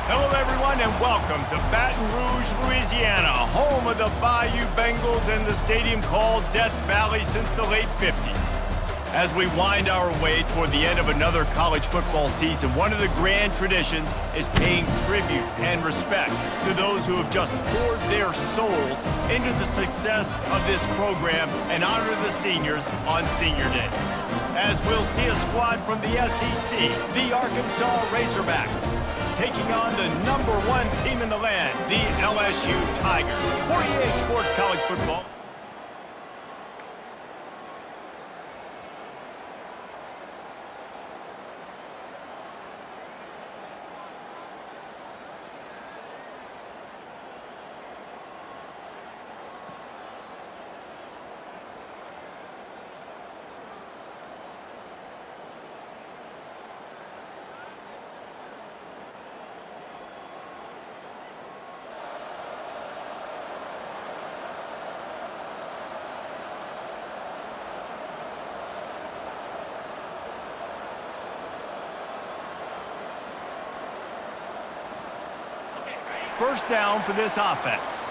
Hello, everyone, and welcome to Baton Rouge, Louisiana, home of the Bayou Bengals and the stadium called Death Valley since the late 50s. As we wind our way toward the end of another college football season, one of the grand traditions is paying tribute and respect to those who have just poured their souls into the success of this program and honor the seniors on Senior Day. As we'll see a squad from the SEC, the Arkansas Razorbacks, taking on the #1 team in the land, the LSU Tigers. 48 Sports College Football. First down for this offense.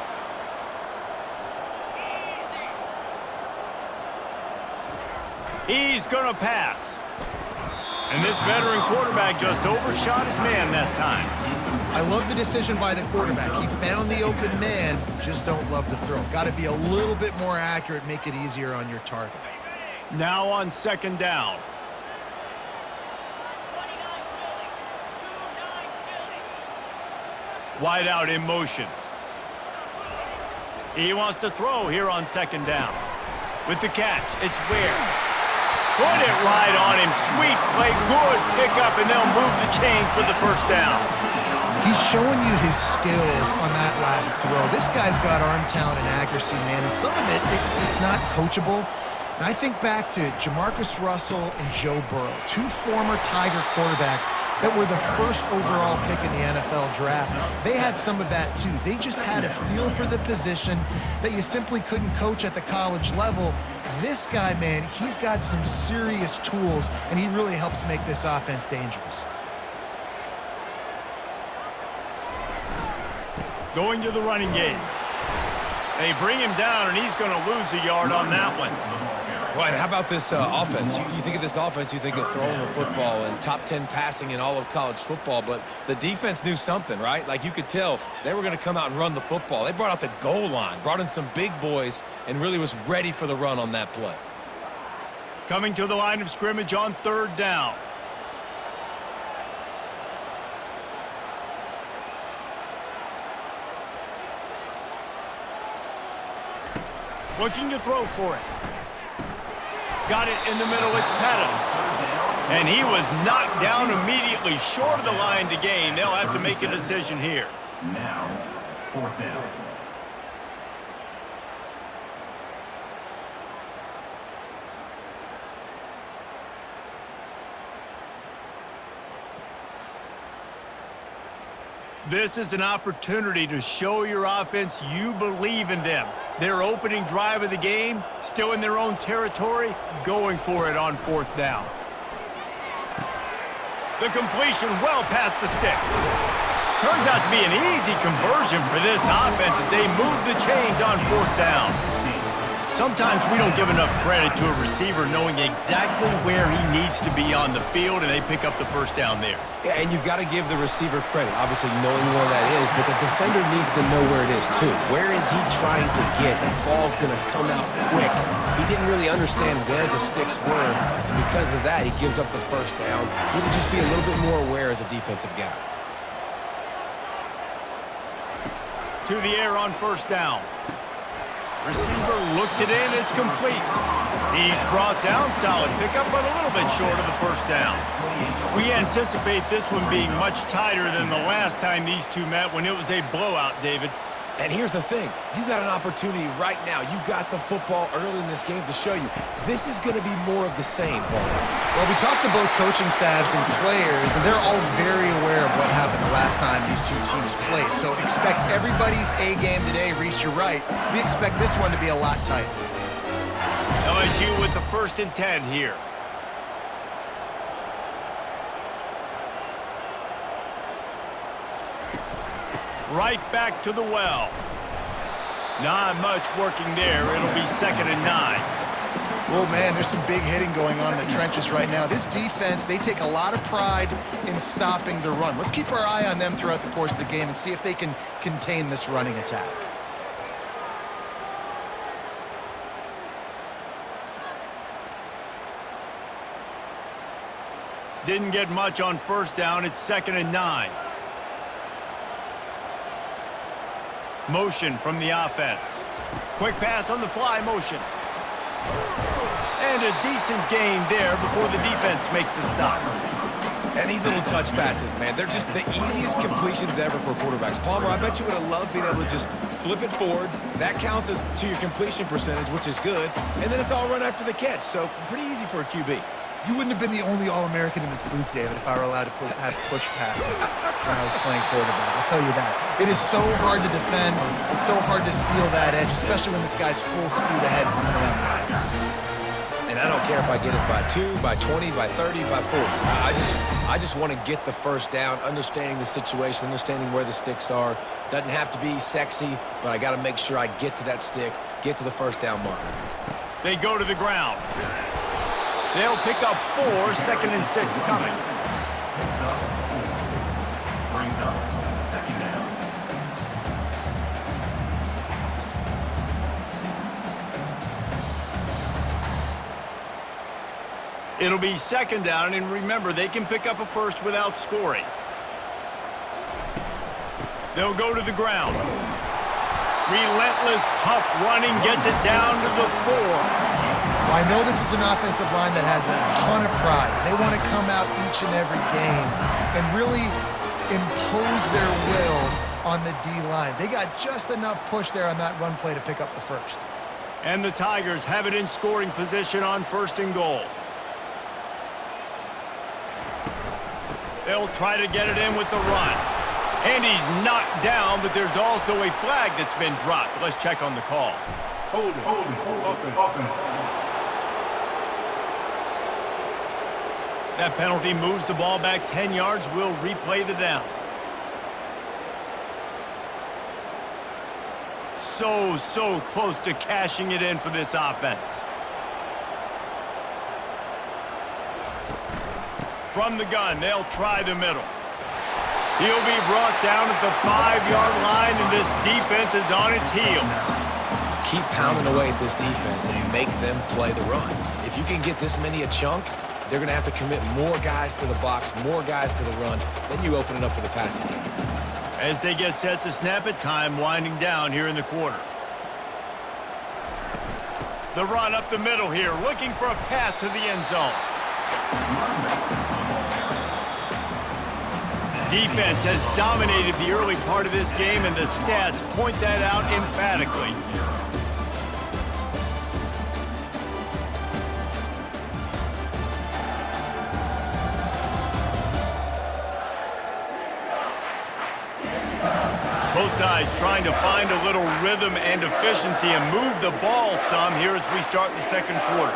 He's going to pass. And this veteran quarterback just overshot his man that time. I love the decision by the quarterback. He found the open man, just don't love the throw. Got to be a little bit more accurate, make it easier on your target. Now on second down. Wide out in motion. He wants to throw here on second down. With the catch, it's Ware. Put it right on him. Sweet play, good pickup, and they'll move the chains with the first down. He's showing you his skills on that last throw. This guy's got arm talent and accuracy, man, and some of it's not coachable. And I think back to Jamarcus Russell and Joe Burrow, two former Tiger quarterbacks that were the first overall pick in the NFL draft. They had some of that too. They just had a feel for the position that you simply couldn't coach at the college level. This guy, man, he's got some serious tools, and he really helps make this offense dangerous. Going to the running game. They bring him down, and he's going to lose a yard on that one. Well, and how about this offense? You think of this offense, you think of throwing the football and top 10 passing in all of college football, but the defense knew something, right? Like you could tell they were going to come out and run the football. They brought out the goal line, brought in some big boys, and really was ready for the run on that play. Coming to the line of scrimmage on third down. Looking to throw for it. Got it in the middle, it's Pettis. And he was knocked down immediately, short of the line to gain. They'll have to make a decision here. Now, fourth down. This is an opportunity to show your offense you believe in them. Their opening drive of the game, still in their own territory, going for it on fourth down. The completion well past the sticks. Turns out to be an easy conversion for this offense as they move the chains on fourth down. Sometimes we don't give enough credit to a receiver knowing exactly where he needs to be on the field, and they pick up the first down there. Yeah, and you got to give the receiver credit, obviously knowing where that is, but the defender needs to know where it is too. Where is he trying to get? That ball's going to come out quick. He didn't really understand where the sticks were. Because of that, he gives up the first down. You need to just be a little bit more aware as a defensive guy. To the air on first down. Receiver looks it in, it's complete. He's brought down, solid pickup, but a little bit short of the first down. We anticipate this one being much tighter than the last time these two met when it was a blowout, David. And here's the thing. You got an opportunity right now. You got the football early in this game to show you. This is going to be more of the same, Paul. Well, we talked to both coaching staffs and players, and they're all very aware of what happened the last time these two teams played. So expect everybody's A game today. Reese, you're right. We expect this one to be a lot tighter. LSU with the 1st and 10 here. Right back to the well. Not much working there. It'll be 2nd and 9. Oh, man, there's some big hitting going on in the trenches right now. This defense, they take a lot of pride in stopping the run. Let's keep our eye on them throughout the course of the game and see if they can contain this running attack. Didn't get much on 1st down. It's 2nd and 9. Motion from the offense. Quick pass on the fly motion. And a decent gain there before the defense makes the stop. And these little touch passes, man, they're just the easiest completions ever for quarterbacks. Palmer, I bet you would have loved being able to just flip it forward. That counts as to your completion percentage, which is good. And then it's all run after the catch, so pretty easy for a QB. You wouldn't have been the only All-American in this booth, David, if I were allowed to have push passes when I was playing quarterback. I'll tell you that. It is so hard to defend. It's so hard to seal that edge, especially when this guy's full speed ahead coming around the outside. And I don't care if I get it by 2, by 20, by 30, by 40. I just want to get the 1st down, understanding the situation, understanding where the sticks are. Doesn't have to be sexy, but I got to make sure I get to that stick, get to the 1st down mark. They go to the ground. They'll pick up 4, 2nd and 6 coming. Brings up 2nd down. It'll be 2nd down, and remember, they can pick up a 1st without scoring. They'll go to the ground. Relentless, tough running gets it down to the 4. Well, I know this is an offensive line that has a ton of pride. They want to come out each and every game and really impose their will on the D-line. They got just enough push there on that run play to pick up the 1st. And the Tigers have it in scoring position on 1st and goal. They'll try to get it in with the run. And he's knocked down, but there's also a flag that's been dropped. Let's check on the call. Hold it. That penalty moves the ball back 10 yards. We'll replay the down. So close to cashing it in for this offense. From the gun, they'll try the middle. He'll be brought down at the 5-yard line, and this defense is on its heels. Keep pounding away at this defense and make them play the run. If you can get this many a chunk, they're going to have to commit more guys to the box, more guys to the run. Then you open it up for the passing game. As they get set to snap it, time winding down here in the quarter. The run up the middle here, looking for a path to the end zone. Defense has dominated the early part of this game, and the stats point that out emphatically. Both sides trying to find a little rhythm and efficiency and move the ball some here as we start the 2nd quarter.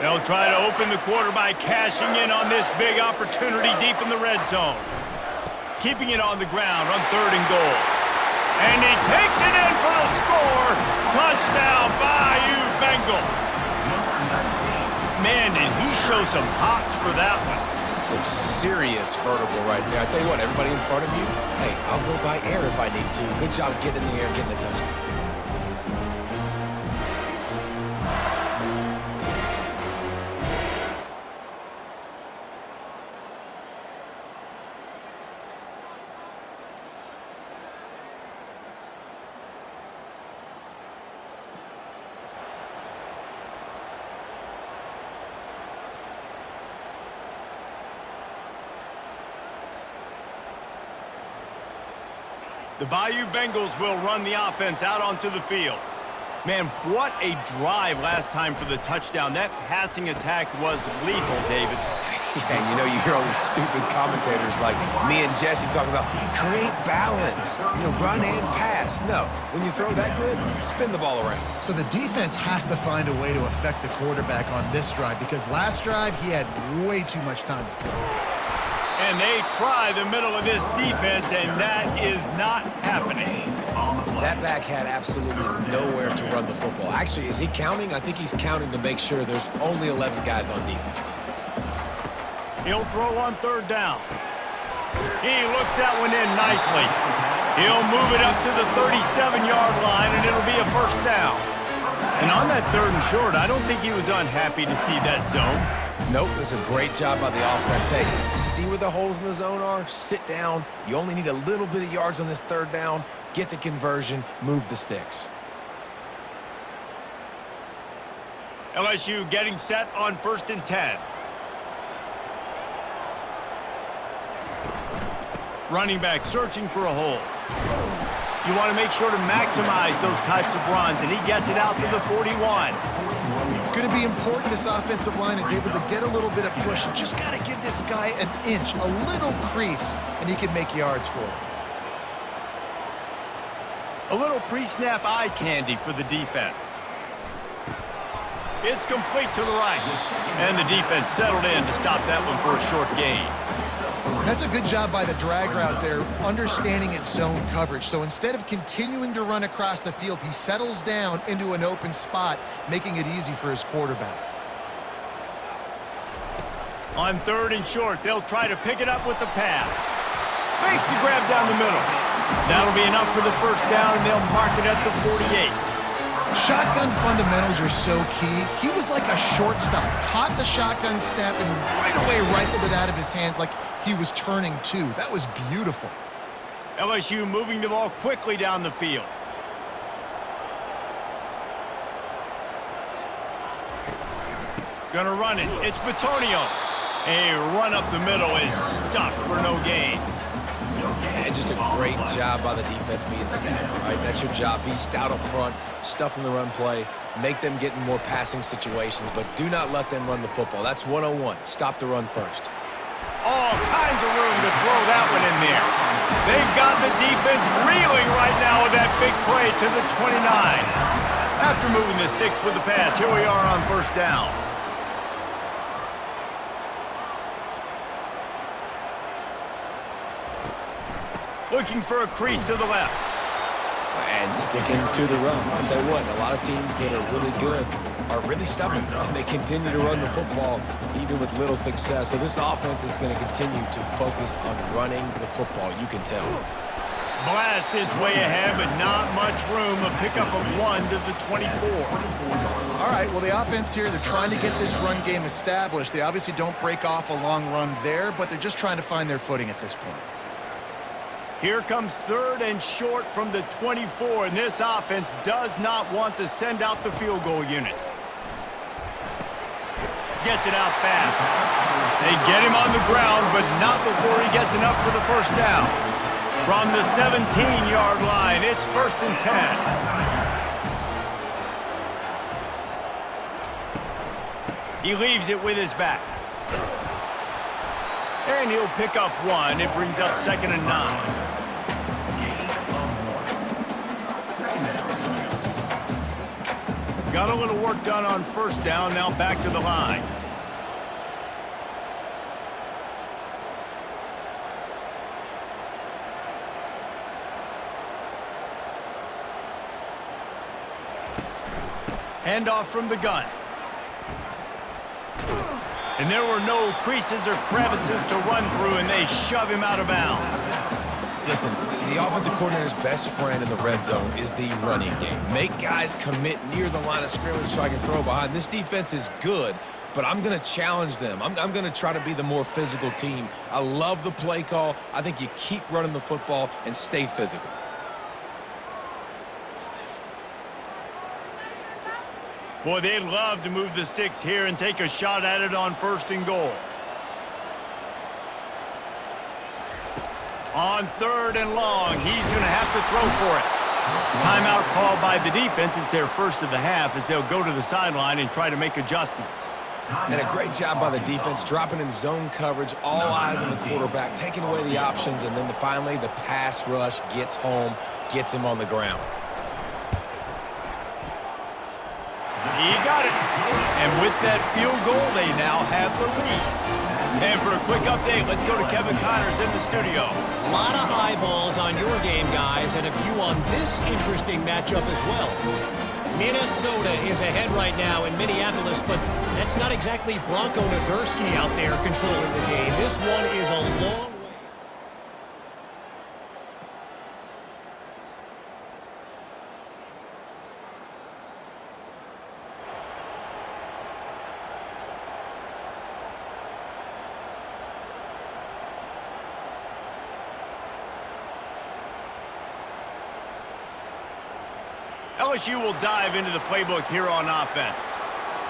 They'll try to open the quarter by cashing in on this big opportunity deep in the red zone. Keeping it on the ground on 3rd and goal. And he takes it in for the score. Touchdown, Bayou Bengals. Man, did he show some hops for that one. Some serious vertical right there. I tell you what, everybody in front of you, hey, I'll go by air if I need to. Good job getting in the air, getting the touchdown. The Bayou Bengals will run the offense out onto the field. Man, what a drive last time for the touchdown. That passing attack was lethal, David. And you know, you hear all these stupid commentators like me and Jesse talking about create balance, you know, run and pass. No, when you throw that good, spin the ball around. So the defense has to find a way to affect the quarterback on this drive because last drive he had way too much time to throw. And they try the middle of this defense, and that is not happening. That back had absolutely nowhere to run the football. Actually, is he counting? I think he's counting to make sure there's only 11 guys on defense. He'll throw on third down. He looks that one in nicely. He'll move it up to the 37-yard line, and it'll be a first down. And on that third and short, I don't think he was unhappy to see that zone. Nope, it was a great job by the offense. Hey, see where the holes in the zone are? Sit down. You only need a little bit of yards on this third down. Get the conversion, move the sticks. LSU getting set on 1st and 10. Running back searching for a hole. You want to make sure to maximize those types of runs, and he gets it out to the 41. It's going to be important this offensive line is able to get a little bit of push. You just got to give this guy an inch, a little crease, and he can make yards for it. A little pre-snap eye candy for the defense. It's complete to the right. And the defense settled in to stop that one for a short gain. That's a good job by the drag route there, understanding its zone coverage. So instead of continuing to run across the field, he settles down into an open spot, making it easy for his quarterback. On 3rd and short, they'll try to pick it up with the pass. Makes the grab down the middle. That'll be enough for the first down, and they'll mark it at the 48. Shotgun fundamentals are so key. He was like a shortstop, caught the shotgun snap and right away rifled it out of his hands like he was turning too. That was beautiful. LSU moving the ball quickly down the field. Gonna run it. It's Bitonio. A run up the middle is stuck for no gain. And just a great job by the defense being stout, right? That's your job. Be stout up front, stuff in the run play, make them get in more passing situations, but do not let them run the football. That's 101. Stop the run first. All kinds of room to throw that one in there. They've got the defense reeling right now with that big play to the 29. After moving the sticks with the pass, here we are on 1st down. Looking for a crease to the left. And sticking to the run. I'll tell you what, a lot of teams that are really good are really stubborn, and they continue to run the football even with little success. So this offense is going to continue to focus on running the football. You can tell. Blast is way ahead, but not much room. A pickup of 1 to the 24. All right, well, the offense here, they're trying to get this run game established. They obviously don't break off a long run there, but they're just trying to find their footing at this point. Here comes 3rd and short from the 24, and this offense does not want to send out the field goal unit. Gets it out fast. They get him on the ground, but not before he gets enough for the first down. From the 17-yard line, it's 1st and 10. He leaves it with his back. And he'll pick up 1. It brings up 2nd and 9. Got a little work done on 1st down, now back to the line. Handoff from the gun. And there were no creases or crevices to run through, and they shove him out of bounds. Listen, the offensive coordinator's best friend in the red zone is the running game. Make guys commit near the line of scrimmage so I can throw behind. This defense is good, but I'm going to challenge them. I'm going to try to be the more physical team. I love the play call. I think you keep running the football and stay physical. Boy, they'd love to move the sticks here and take a shot at it on 1st and goal. On 3rd and long, he's going to have to throw for it. Timeout called by the defense. It's their first of the half as they'll go to the sideline and try to make adjustments. And a great job by the defense, dropping in zone coverage, all eyes on the quarterback, taking away the options, and then finally the pass rush gets home, gets him on the ground. He got it. And with that field goal, they now have the lead. And for a quick update, let's go to Kevin Connors in the studio. A lot of eyeballs on your game, guys, and a few on this interesting matchup as well. Minnesota is ahead right now in Minneapolis, but that's not exactly Bronco Nagurski out there controlling the game. This one is a long way. LSU will dive into the playbook here on offense.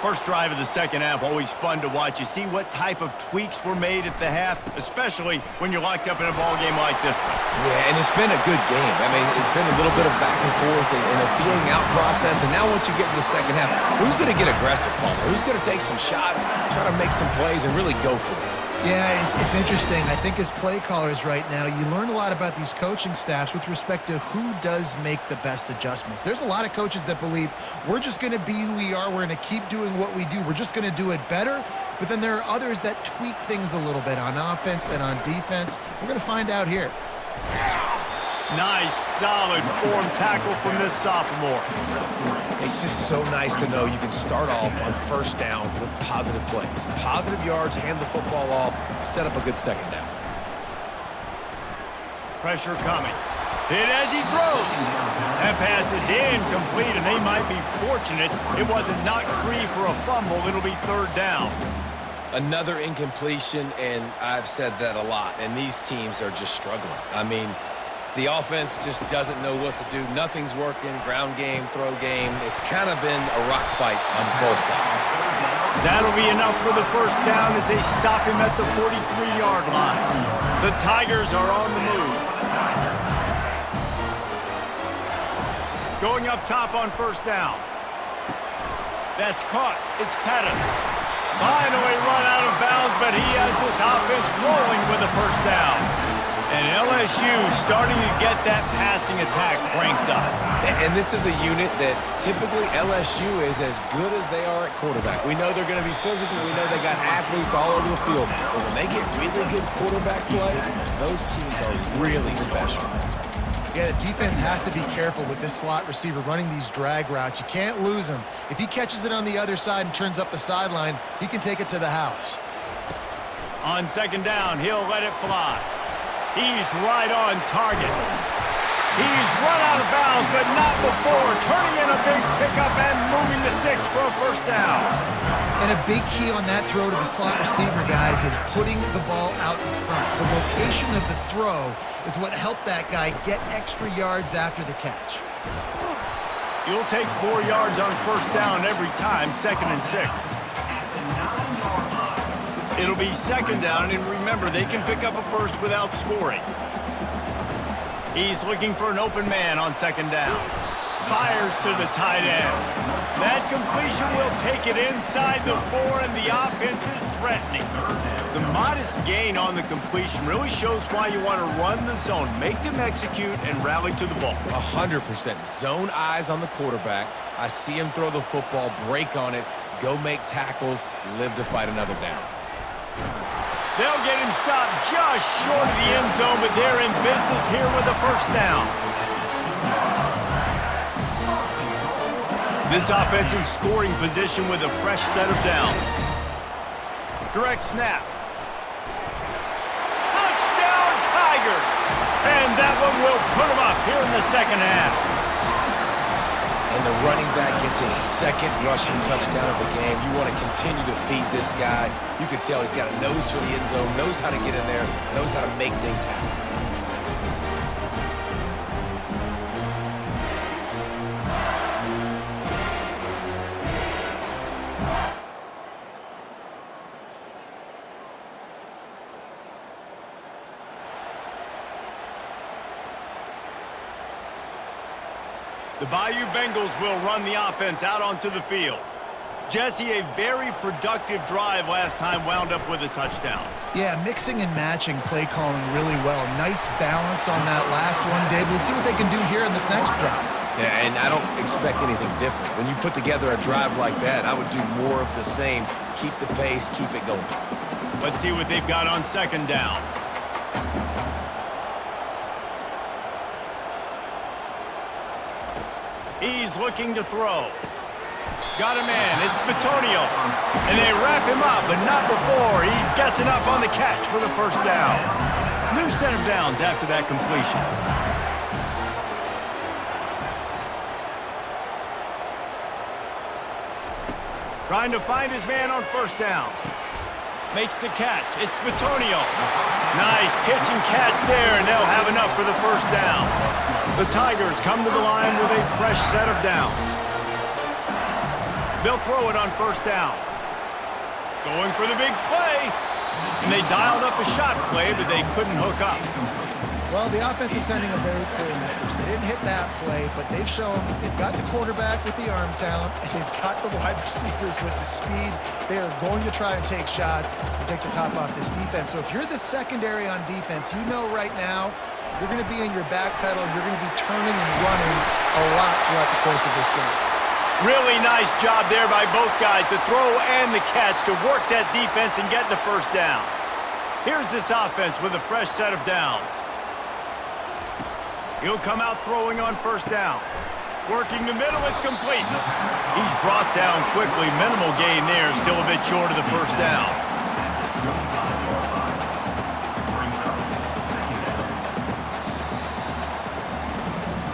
First drive of the second half, always fun to watch. You see what type of tweaks were made at the half, especially when you're locked up in a ball game like this one. Yeah, and it's been a good game. I mean, it's been a little bit of back and forth and a feeling out process. And now once you get in the second half, who's going to get aggressive, Paul? Who's going to take some shots, try to make some plays, and really go for it? Yeah, it's interesting. I think as play callers right now, you learn a lot about these coaching staffs with respect to who does make the best adjustments. There's a lot of coaches that believe we're just going to be who we are. We're going to keep doing what we do. We're just going to do it better. But then there are others that tweak things a little bit on offense and on defense. We're going to find out here. Nice, solid form tackle from this sophomore. It's just so nice to know you can start off on first down with positive plays. Positive yards, hand the football off, set up a good second down. Pressure coming. Hit as he throws. That pass is incomplete, and they might be fortunate it wasn't knocked free for a fumble. It'll be third down. Another incompletion, and I've said that a lot, and these teams are just struggling. I mean, the offense just doesn't know what to do. Nothing's working. Ground game, throw game. It's kind of been a rock fight on both sides. That'll be enough for the first down as they stop him at the 43-yard line. The Tigers are on the move. Going up top on first down. That's caught. It's Pettis. Finally run out of bounds, but he has this offense rolling with a first down. And LSU starting to get that passing attack cranked up. And this is a unit that typically LSU is as good as they are at quarterback. We know they're going to be physical. We know they got athletes all over the field. But when they get really good quarterback play, those teams are really special. Yeah, the defense has to be careful with this slot receiver running these drag routes. You can't lose him. If he catches it on the other side and turns up the sideline, he can take it to the house. On second down, he'll let it fly. He's right on target. He's run out of bounds, but not before turning in a big pickup and moving the sticks for a first down. And a big key on that throw to the slot receiver, guys, is putting the ball out in front. The location of the throw is what helped that guy get extra yards after the catch. You'll take 4 yards on first down every time, 2nd and 6. It'll be second down, and remember, they can pick up a first without scoring. He's looking for an open man on second down. Fires to the tight end. That completion will take it inside the 4, and the offense is threatening. The modest gain on the completion really shows why you want to run the zone, make them execute, and rally to the ball. 100%. Zone eyes on the quarterback. I see him throw the football, break on it, go make tackles, live to fight another down. They'll get him stopped just short of the end zone, but they're in business here with a first down. This offense in scoring position with a fresh set of downs. Direct snap. Touchdown, Tigers! And that one will put them up here in the second half. And the running back gets his second rushing touchdown of the game. You want to continue to feed this guy. You can tell he's got a nose for the end zone, knows how to get in there, knows how to make things happen. The Bayou Bengals will run the offense out onto the field. Jesse, a very productive drive last time wound up with a touchdown. Yeah, mixing and matching play calling really well. Nice balance on that last one, Dave. Let's see what they can do here in this next drive. Yeah, and I don't expect anything different. When you put together a drive like that, I would do more of the same. Keep the pace, keep it going. Let's see what they've got on second down. He's looking to throw. Got a man, it's Bitonio. And they wrap him up, but not before he gets enough on the catch for the first down. New set of downs after that completion. Trying to find his man on first down. Makes the catch. It's Bitonio. Nice pitch and catch there, and they'll have enough for the first down. The Tigers come to the line with a fresh set of downs. They'll throw it on first down. Going for the big play. And they dialed up a shot play, but they couldn't hook up. Well, the offense is sending a very clear message. They didn't hit that play, but they've shown they've got the quarterback with the arm talent, and they've got the wide receivers with the speed. They are going to try and take shots and take the top off this defense. So if you're the secondary on defense, you know right now you're going to be in your back pedal. You're going to be turning and running a lot throughout the course of this game. Really nice job there by both guys to throw and the catch to work that defense and get the first down. Here's this offense with a fresh set of downs. He'll come out throwing on first down. Working the middle, it's complete. He's brought down quickly. Minimal gain there, still a bit short of the first down.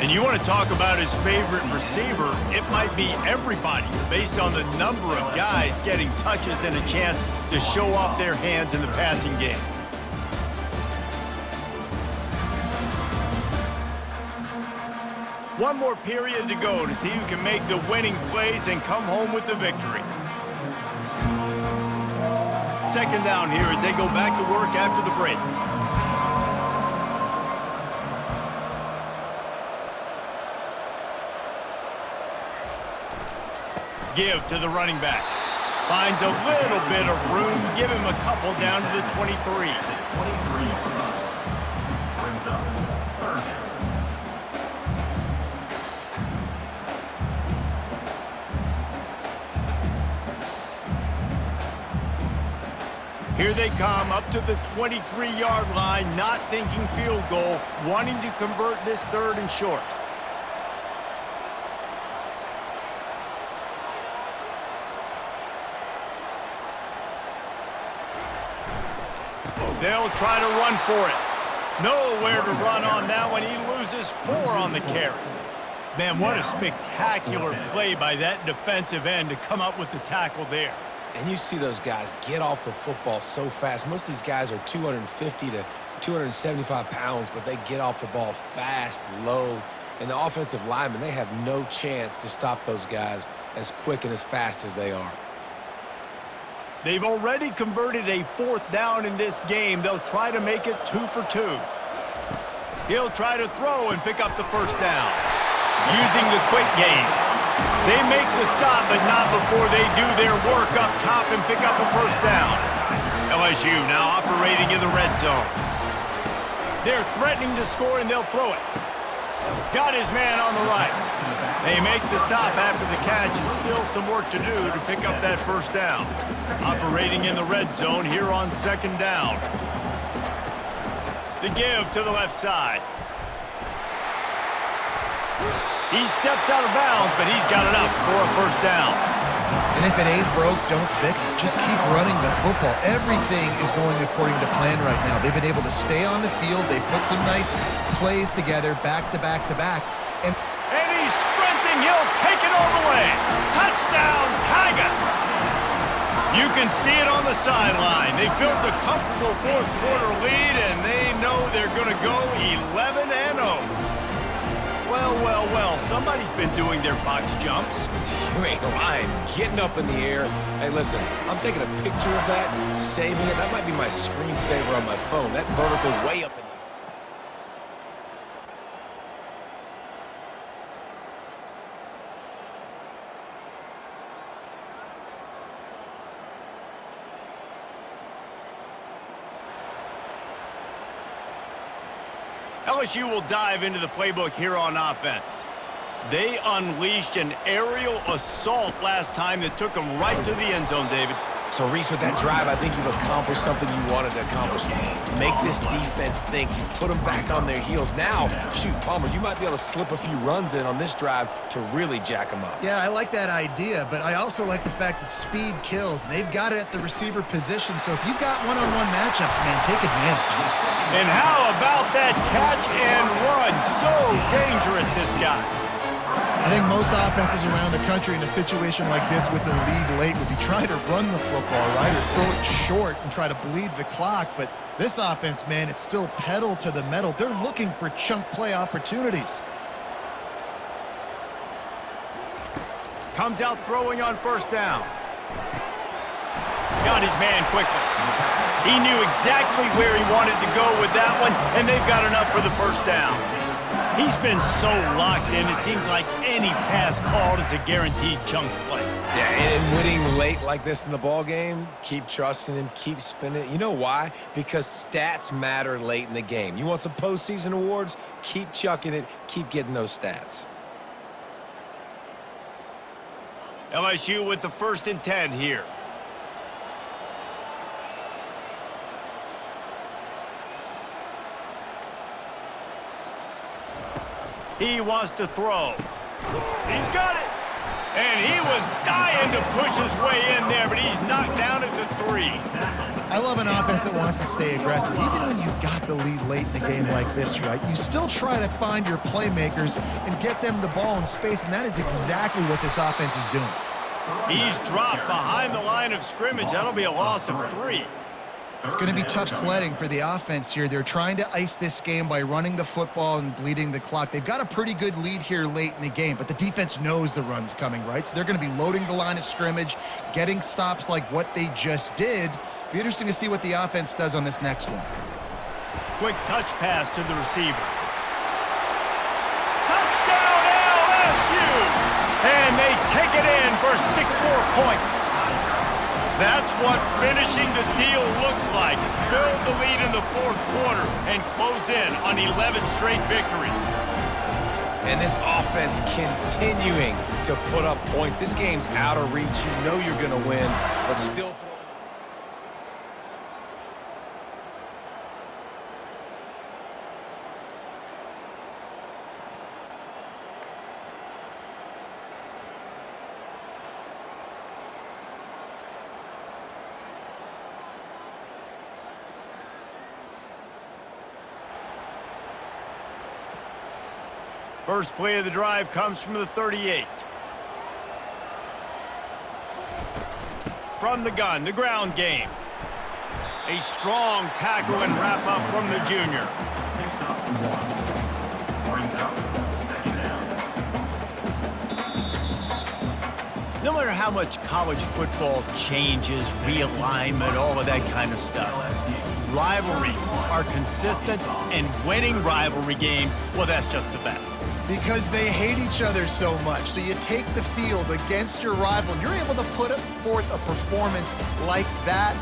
And you want to talk about his favorite receiver, it might be everybody based on the number of guys getting touches and a chance to show off their hands in the passing game. One more period to go to see who can make the winning plays and come home with the victory. Second down here as they go back to work after the break. Give to the running back. Finds a little bit of room. Give him a couple down to the 23. 23 brings up third down. Here they come up to the 23-yard line, not thinking field goal, wanting to convert this third and short. They'll try to run for it. Nowhere to run on that one. He loses 4 on the carry. Man, what a spectacular play by that defensive end to come up with the tackle there. And you see those guys get off the football so fast. Most of these guys are 250 to 275 pounds, but they get off the ball fast, low. And the offensive linemen, they have no chance to stop those guys as quick and as fast as they are. They've already converted a 4th down in this game. They'll try to make it 2 for 2. He'll try to throw and pick up the first down. Using the quick game. They make the stop, but not before they do their work up top and pick up a first down. LSU now operating in the red zone. They're threatening to score, and they'll throw it. Got his man on the right. They make the stop after the catch, and still some work to do to pick up that first down. Operating in the red zone here on second down. The give to the left side. He steps out of bounds, but he's got enough for a first down. And if it ain't broke, don't fix it. Just keep running the football. Everything is going according to plan right now. They've been able to stay on the field. They put some nice plays together, back to back to back. And he's sprinting. He'll take it all the way. Touchdown, Tigers! You can see it on the sideline. They've built a comfortable 4th quarter lead, and they know they're going to go 11-0. Well, somebody's been doing their box jumps. You ain't lying. Getting up in the air. Hey, listen, I'm taking a picture of that, saving it. That might be my screensaver on my phone. That vertical way up in the air. LSU will dive into the playbook here on offense. They unleashed an aerial assault last time that took them right to the end zone, David. So, Reese, with that drive, I think you've accomplished something you wanted to accomplish. Make this defense think. You put them back on their heels. Now, shoot, Palmer, you might be able to slip a few runs in on this drive to really jack them up. Yeah, I like that idea, but I also like the fact that speed kills, and they've got it at the receiver position. So if you've got one-on-one matchups, man, take advantage. And how about that catch and run? So dangerous, this guy. I think most offenses around the country in a situation like this with the lead late would be trying to run the football, right, or throw it short and try to bleed the clock. But this offense, man, it's still pedal to the metal. They're looking for chunk play opportunities. Comes out throwing on first down. Got his man quickly. He knew exactly where he wanted to go with that one, and they've got enough for the first down. He's been so locked in, it seems like any pass called is a guaranteed chunk play. Yeah, and winning late like this in the ball game, keep trusting him, keep spinning. You know why? Because stats matter late in the game. You want some postseason awards? Keep chucking it, keep getting those stats. LSU with the 1st and 10 here. He wants to throw. He's got it. And he was dying to push his way in there, but he's knocked down at the 3. I love an offense that wants to stay aggressive. Even when you've got the lead late in the game like this, right, you still try to find your playmakers and get them the ball in space, and that is exactly what this offense is doing. He's dropped behind the line of scrimmage. That'll be a loss of 3. It's going to be tough sledding for the offense here. They're trying to ice this game by running the football and bleeding the clock. They've got a pretty good lead here late in the game, but the defense knows the run's coming, right? So they're going to be loading the line of scrimmage, getting stops like what they just did. Be interesting to see what the offense does on this next one. Quick touch pass to the receiver. Touchdown LSU! And they take it in for 6 more points. That's what finishing the deal looks like. Build the lead in the 4th quarter and close in on 11 straight victories. And this offense continuing to put up points. This game's out of reach. You know you're going to win, but still... First play of the drive comes from the 38. From the gun, the ground game. A strong tackle and wrap up from the junior. Picks up 1. Brings up 2nd down. No matter how much college football changes, realignment, all of that kind of stuff, rivalries are consistent, and winning rivalry games, well, that's just the best. Because they hate each other so much. So you take the field against your rival, and you're able to put forth a performance like that.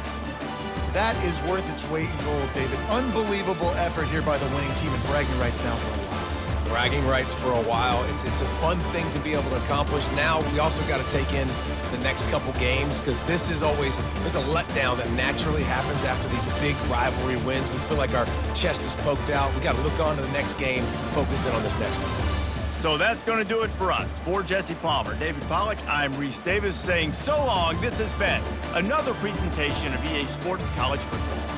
That is worth its weight in gold, David. Unbelievable effort here by the winning team, and bragging rights now for a while. Bragging rights for a while. It's a fun thing to be able to accomplish. Now we also got to take in the next couple games, because this is always, there's a letdown that naturally happens after these big rivalry wins. We feel like our chest is poked out. We got to look on to the next game, focus in on this next one. So that's going to do it for us. For Jesse Palmer, David Pollack, I'm Reese Davis saying so long. This has been another presentation of EA Sports College Football.